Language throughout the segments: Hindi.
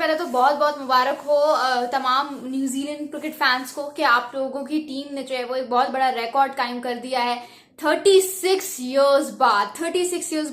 पहले तो बहुत बहुत मुबारक हो तमाम न्यूजीलैंड क्रिकेट फैंस को कि आप लोगों की टीम ने जो है वो एक बहुत बड़ा रिकॉर्ड कायम कर दिया है 36 इयर्स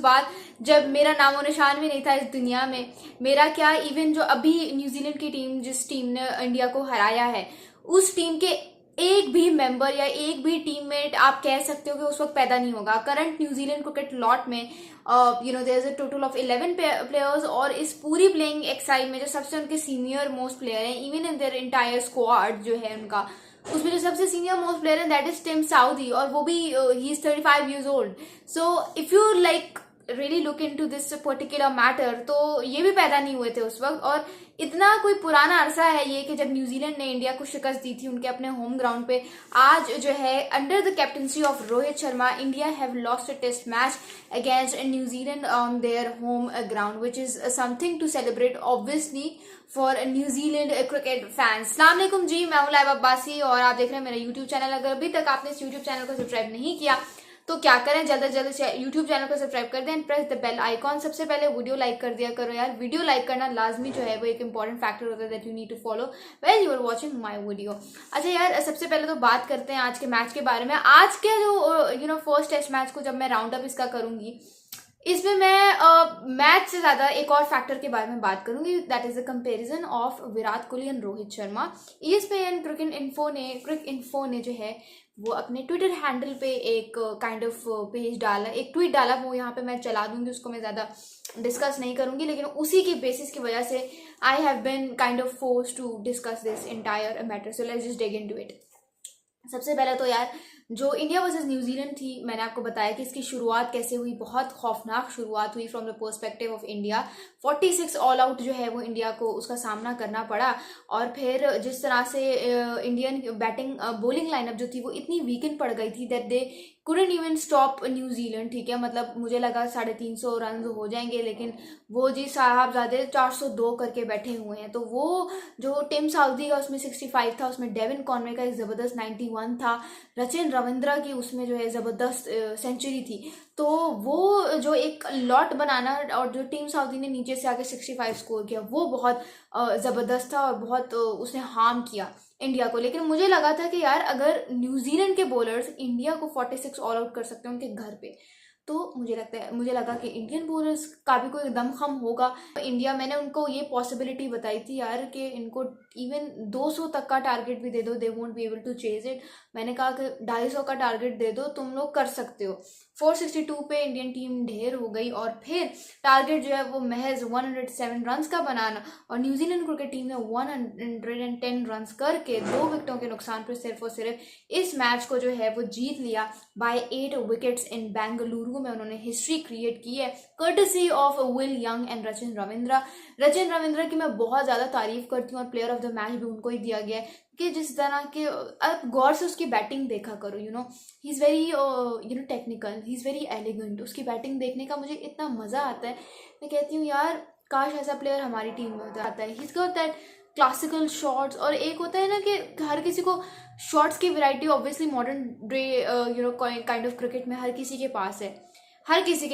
बाद, जब मेरा नामो निशान भी नहीं था इस दुनिया में। मेरा क्या, इवन जो अभी न्यूजीलैंड की टीम, जिस टीम ने इंडिया को हराया है, उस टीम के एक भी मेंबर या एक भी टीममेट आप कह सकते हो कि उस वक्त पैदा नहीं होगा। करंट न्यूजीलैंड क्रिकेट लॉट में there is a total of 11 players, और इस पूरी प्लेइंग एक्साइड में जो सबसे उनके सीनियर मोस्ट प्लेयर हैं, even in their entire squad जो है उनका, उसमें जो सबसे सीनियर मोस्ट प्लेयर है दैट इज टिम साउदी, और वो भी he is 35 years old। So if you like really look in to this particular matter, तो ये भी पैदा नहीं हुए थे उस वक्त। और इतना कोई पुराना अरसा है ये कि जब न्यूजीलैंड ने इंडिया को शिकस्त दी थी उनके अपने होम ग्राउंड पे। आज जो है under the captaincy of Rohit Sharma, India have lost a test match against New Zealand on their home ground, which is something to celebrate obviously for New Zealand cricket fans. अस्सलाम वालेकुम जी, मैं हूं लाइबा अब्बासी और आप देख रहे हैं मेरा यूट्यूब चैनल। अगर अभी तक आपने इस यूट्यूब चैनल को सब्सक्राइब नहीं किया तो क्या करें, जल्द से जल्द यूट्यूब चैनल को सब्सक्राइब कर दें and press the bell icon. सबसे पहले वीडियो लाइक कर दिया करो यार, वीडियो लाइक करना लाजमी जो है वो एक इंपॉर्टेंट फैक्टर होता है that you need to follow when you are watching my video. अच्छा यार, सबसे पहले तो बात करते हैं आज के मैच के बारे में। आज के जो फर्स्ट टेस्ट मैच को जब मैं राउंड अप इसका करूंगी, इसमें मैं मैच से ज्यादा एक और फैक्टर के बारे में बात करूंगी, that is the comparison of Virat Kohli and Rohit Sharma. ESPN Cricinfo ने जो है वो अपने ट्विटर हैंडल पे एक काइंड ऑफ पेज डाला, एक ट्वीट डाला, वो यहाँ पे मैं चला दूंगी, उसको मैं ज्यादा डिस्कस नहीं करूंगी, लेकिन उसी की बेसिस की वजह से I have been kind of forced to discuss this entire matter. So let's just dig into it. सबसे पहले तो यार, जो इंडिया वर्सेस न्यूजीलैंड थी, मैंने आपको बताया कि इसकी शुरुआत कैसे हुई। बहुत खौफनाक शुरुआत हुई from the perspective of India. 46 all out जो है वो इंडिया को उसका सामना करना पड़ा, और फिर जिस तरह से इंडियन बैटिंग बॉलिंग लाइनअप जो थी वो इतनी वीकेंड पड़ गई थी that they couldn't even stop New Zealand. ठीक है, मतलब मुझे लगा 350 रन हो जाएंगे, लेकिन वो जी साहबजादे 402 करके बैठे हुए हैं। तो वो जो टिम साउदी का उसमें 65 था, उसमें डेविन कॉनवे का एक जबरदस्त 91 था, रचिन रविंद्रा की उसमें जो है जबरदस्त सेंचुरी थी। तो वो जो एक लॉट बनाना और जो टीम साउदी ने नीचे से आके 65 स्कोर किया, वो बहुत जबरदस्त था और बहुत उसने हार्म किया इंडिया को। लेकिन मुझे लगा था कि यार अगर न्यूजीलैंड के बॉलर्स इंडिया को 46 ऑल आउट कर सकते हैं उनके घर पे, तो मुझे लगा कि इंडियन बॉलर्स का भी कोई दमखम होगा। इंडिया, मैंने उनको ये पॉसिबिलिटी बताई थी यार कि इनको इवन 200 तक का टारगेट भी दे दो, they won't be able to chase it. मैंने कहा कि 250 का टारगेट दे दो, तुम लोग कर सकते हो। 462 पे इंडियन टीम ढेर हो गई, और फिर टारगेट जो है वो महज 107 रन का बनाना, और न्यूजीलैंड क्रिकेट टीम ने 110 रन करके 2 विकेटों के नुकसान पर सिर्फ और सिर्फ इस मैच को जो है वो जीत लिया बाय 8 विकेट्स इन बेंगलुरु में। उन्होंने हिस्ट्री क्रिएट की है courtesy of will young and Rachin Ravindra की मैं बहुत ज्यादा तारीफ करती हूँ, और प्लेयर ऑफ द मैच भी उनको ही दिया गया है कि जिस तरह के आप गौर से उसकी बैटिंग देखा करो, he is very technical, he is very elegant. उसकी बैटिंग देखने का मुझे इतना मजा आता है, मैं कहती हूँ यार काश ऐसा प्लेयर हमारी टीम में आता है। He is got that classical shots, और एक होता है ना कि हर किसी को शॉट्स की variety obviously modern day kind of cricket में हर किसी के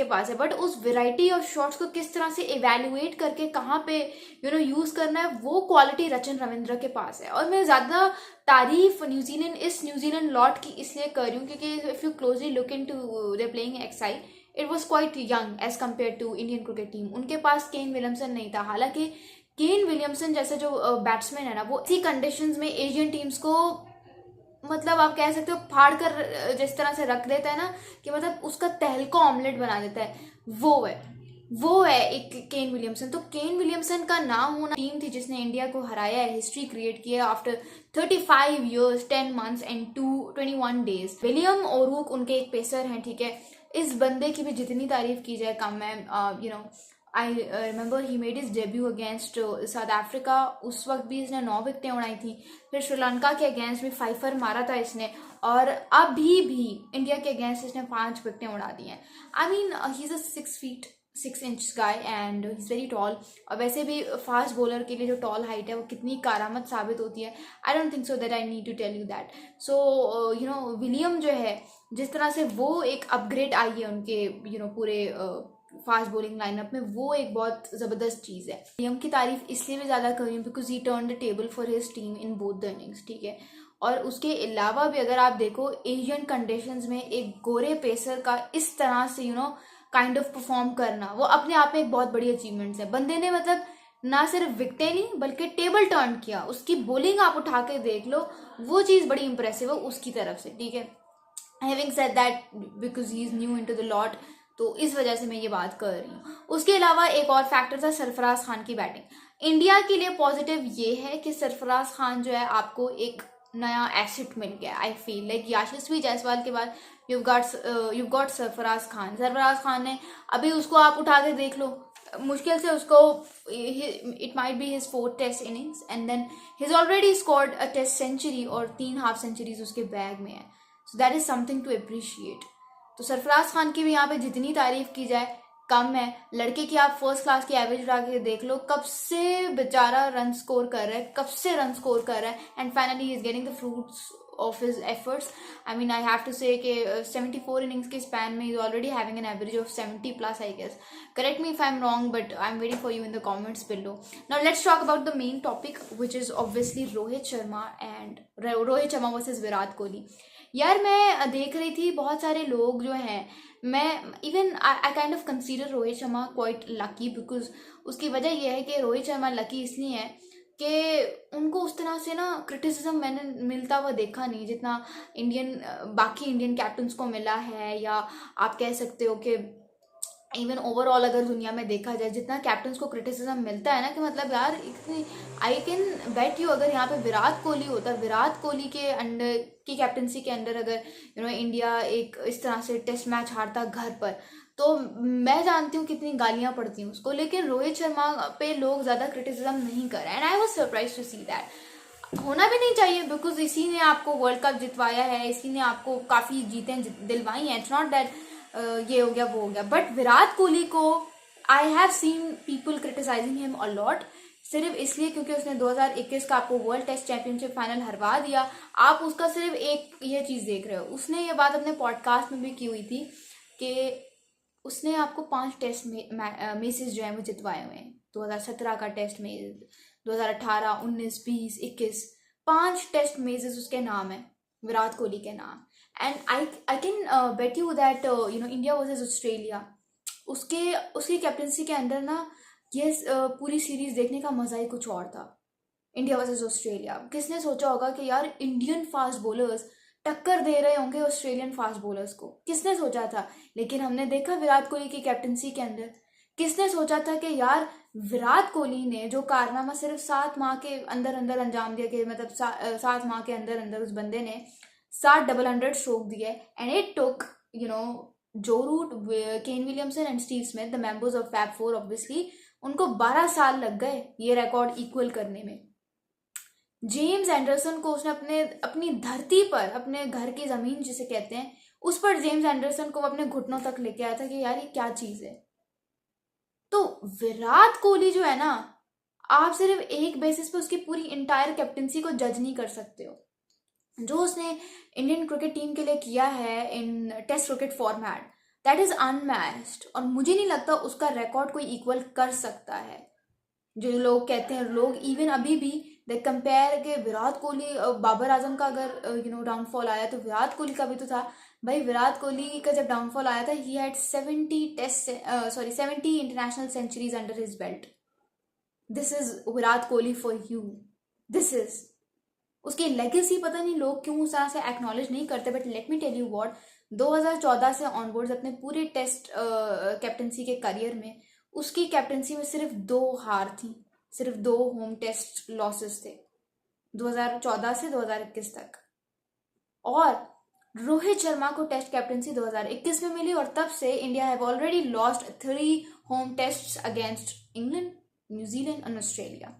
पास है, बट उस वैरायटी ऑफ शॉट्स को किस तरह से इवेल्युएट करके कहाँ पे यूज करना है, वो क्वालिटी रचिन रविंद्र के पास है। और मैं ज्यादा तारीफ न्यूजीलैंड लॉट की इसलिए कर रही हूँ क्योंकि if you closely look in to their playing XI, it was quite young age compare to Indian cricket team. उनके पास केन विलियमसन नहीं था, हालांकि केन विलियमसन जैसे जो बैट्समैन है ना, वो इसी कंडीशंस में एशियन टीम्स को, मतलब आप कह सकते हो, फाड़ कर जिस तरह से रख देता है ना, कि मतलब उसका तहलका ऑमलेट बना देता है, वो है एक केन विलियमसन। तो केन विलियमसन का नाम होना, टीम थी जिसने इंडिया को हराया है, हिस्ट्री क्रिएट किया after 35 years 10 months and 21 days। William O'Rourke उनके एक पेसर हैं, ठीक है। इस बंदे की भी जितनी तारीफ की जाए कम है। I remember he made his debut against south Africa, उस वक्त भी इसने 9 विकेटें उड़ाई थी। फिर श्रीलंका के अगेंस्ट भी 5 मारा था इसने, और अभी भी इंडिया के अगेंस्ट इसने 5 विकेटें उड़ा दी हैं। I mean he is a 6 feet 6 inch guy and he is very tall. और वैसे भी फास्ट बॉलर के लिए जो टॉल हाइट है वो कितनी कारामत साबित होती है, I don't think so that I need to tell you that. So William जो है, जिस तरह से वो एक अपग्रेड आई है उनके पूरे फास्ट बॉलिंग लाइनअप में, वो एक बहुत ज़बरदस्त चीज़ है। नियम की तारीफ इसलिए भी ज़्यादा कर रही हूँ because he turn the table for his team in both the innings, ठीक है। और उसके अलावा भी अगर आप देखो एशियन कंडीशंस में एक गोरे पेसर का इस तरह से काइंड ऑफ परफॉर्म करना, वो अपने आप में एक बहुत बड़ी अचीवमेंट्स है। बंदे ने मतलब ना सिर्फ विकेटें ली बल्कि टेबल टर्न किया। उसकी बॉलिंग आप उठा के देख लो, वो चीज़ बड़ी इंप्रेसिव है उसकी तरफ से, ठीक है। Having said that because he is new into the lot, तो इस वजह से मैं ये बात कर रही हूँ। उसके अलावा एक और फैक्टर था सरफराज खान की बैटिंग। इंडिया के लिए पॉजिटिव ये है कि सरफराज खान जो है आपको एक नया एसेट मिल गया। आई फील लाइक यशस्वी जायसवाल के बाद यू गॉट सरफराज खान। सरफराज खान ने अभी उसको आप उठा के देख लो, मुश्किल से उसको it might be his 4th test innings and then his already scored a test century और 3 हाफ सेंचुरीज उसके बैग में है। So that is something to appreciate. तो सरफराज खान की भी यहाँ पे जितनी तारीफ की जाए कम है। लड़के की आप फर्स्ट क्लास की एवरेज उठा के देख लो, कब से बेचारा रन स्कोर कर रहा है, कब से रन स्कोर कर रहा है, and finally he is getting the fruits of his efforts. I mean I have to say कि 74 इनिंग्स के स्पैन में is already having an average of 70+ I guess. Correct me if I am wrong but I am waiting for you in the comments below. Now let's talk about the main topic which is obviously Rohit Sharma versus Virat Kohli. यार मैं देख रही थी बहुत सारे लोग जो हैं, मैं even I kind of consider Rohit Sharma quite lucky because उसकी वजह यह है कि रोहित शर्मा लकी इसलिए है कि उनको उस तरह से क्रिटिसिज्म मैंने मिलता हुआ देखा नहीं जितना बाकी इंडियन कैप्टन्स को मिला है, या आप कह सकते हो कि इवन ओवरऑल अगर दुनिया में देखा जाए जितना कैप्टन्स को क्रिटिसिज्म मिलता है ना, कि मतलब यार इतनी आई कैन बेट यू अगर यहाँ पे विराट कोहली होता, विराट कोहली के अंडर की कैप्टनसी के अंडर अगर इंडिया एक इस तरह से टेस्ट मैच हारता घर पर, तो मैं जानती हूँ कितनी गालियाँ पड़ती हैं उसको। लेकिन रोहित शर्मा पे लोग ज़्यादा क्रिटिसिज्म नहीं कर रहे, and I was surprise to see that. होना भी नहीं चाहिए बिकॉज इसी ने आपको वर्ल्ड कप जितवाया है, इसी ने आपको काफ़ी जीतें दिलवाई हैं। इट्स नॉट दैट ये हो गया वो हो गया, बट विराट कोहली को I have seen people criticising him a lot, सिर्फ इसलिए क्योंकि उसने 2021 का आपको वर्ल्ड टेस्ट चैंपियनशिप फाइनल हरवा दिया। आप उसका सिर्फ एक ये चीज़ देख रहे हो। उसने ये बात अपने पॉडकास्ट में भी की हुई थी कि उसने आपको 5 टेस्ट मैचेस जो है वो जितवाए हुए हैं। 2017 का टेस्ट मैच, 2018, 19, 20, 21, 5 टेस्ट मैचेस उसके नाम है, विराट कोहली के नाम। And I can bet you that India versus Australia, उसकी कैप्टनसी के अंदर ये पूरी सीरीज देखने का मजा ही कुछ और था। इंडिया वर्सेस ऑस्ट्रेलिया, किसने सोचा होगा कि यार इंडियन फास्ट बॉलर्स टक्कर दे रहे होंगे ऑस्ट्रेलियन फास्ट बॉलर्स को, किसने सोचा था। लेकिन हमने देखा विराट कोहली की कैप्टनसी के अंदर, किसने सोचा था कि यार विराट कोहली ने जो कारनामा सिर्फ 7 माह के अंदर अंदर अंजाम दिया, कि मतलब 7 माह के अंदर अंदर उस बंदे ने 7 डबल 100 स्ट्रोक दिए, and it took Joe Root, Kane Williamson and Steve Smith, the members of Fab 4 obviously, उनको 12 साल लग गए ये रिकॉर्ड इक्वल करने में। जेम्स एंडरसन को उसने अपनी धरती पर, अपने घर की जमीन जिसे कहते हैं, उस पर जेम्स एंडरसन को अपने घुटनों तक लेके आया था कि यार ये क्या चीज है। तो विराट कोहली जो है ना, आप सिर्फ एक बेसिस पे उसकी पूरी इंटायर कैप्टनसी को जज नहीं कर सकते हो। जो उसने इंडियन क्रिकेट टीम के लिए किया है in test cricket format, that is unmatched, और मुझे नहीं लगता उसका रिकॉर्ड कोई इक्वल कर सकता है। जो लोग कहते हैं, लोग इवन अभी भी दे कंपेयर के विराट कोहली, बाबर आजम का अगर डाउनफॉल आया तो विराट कोहली का भी तो था। भाई विराट कोहली का जब डाउनफॉल आया था, he had 70 international centuries under his belt. This is Virat Kohli for you, this is उसकी लेगेसी। पता नहीं लोग क्यों उस तरह से एक्नॉलेज नहीं करते, but let me tell you what, 2014 से ऑनवर्ड्स अपने पूरे टेस्ट कैप्टनसी के करियर में उसकी कैप्टनसी में सिर्फ 2 हार थी, सिर्फ 2 होम टेस्ट लॉसेस थे 2014 से 2021 तक। और रोहित शर्मा को टेस्ट कैप्टनसी 2021 में मिली, और तब से India have already lost 3 home test against England, New Zealand और ऑस्ट्रेलिया।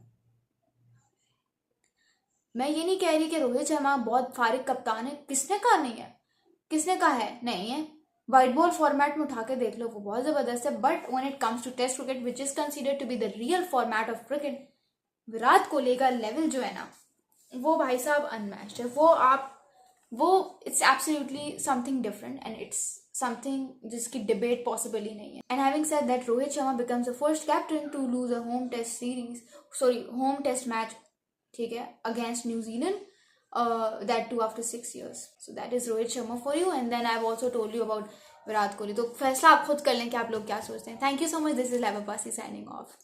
मैं ये नहीं कह रही कि रोहित शर्मा बहुत फारिग कप्तान है, किसने कहा नहीं है, किसने कहा है नहीं है। वाइट बॉल फॉर्मेट में उठा के देख लो, वो बहुत जबरदस्त है, but when it comes to test cricket which is considered to be the real format of cricket, Virat Kohli का लेवल जो है ना, वो भाई साहब अनमैच्ड है। वो it's absolutely something different and it's something जिसकी डिबेट पॉसिबल ही नहीं है. And having said that, Rohit Sharma becomes the first captain to lose a home test match, ठीक है, अगेंस्ट न्यूजीलैंड, that too after 6 years. So that is Rohit Sharma for you. And then I've also told you about Virat Kohli. तो फैसला आप खुद कर लें कि आप लोग क्या सोचते हैं. Thank you so much. This is लैवा पासी साइनिंग ऑफ.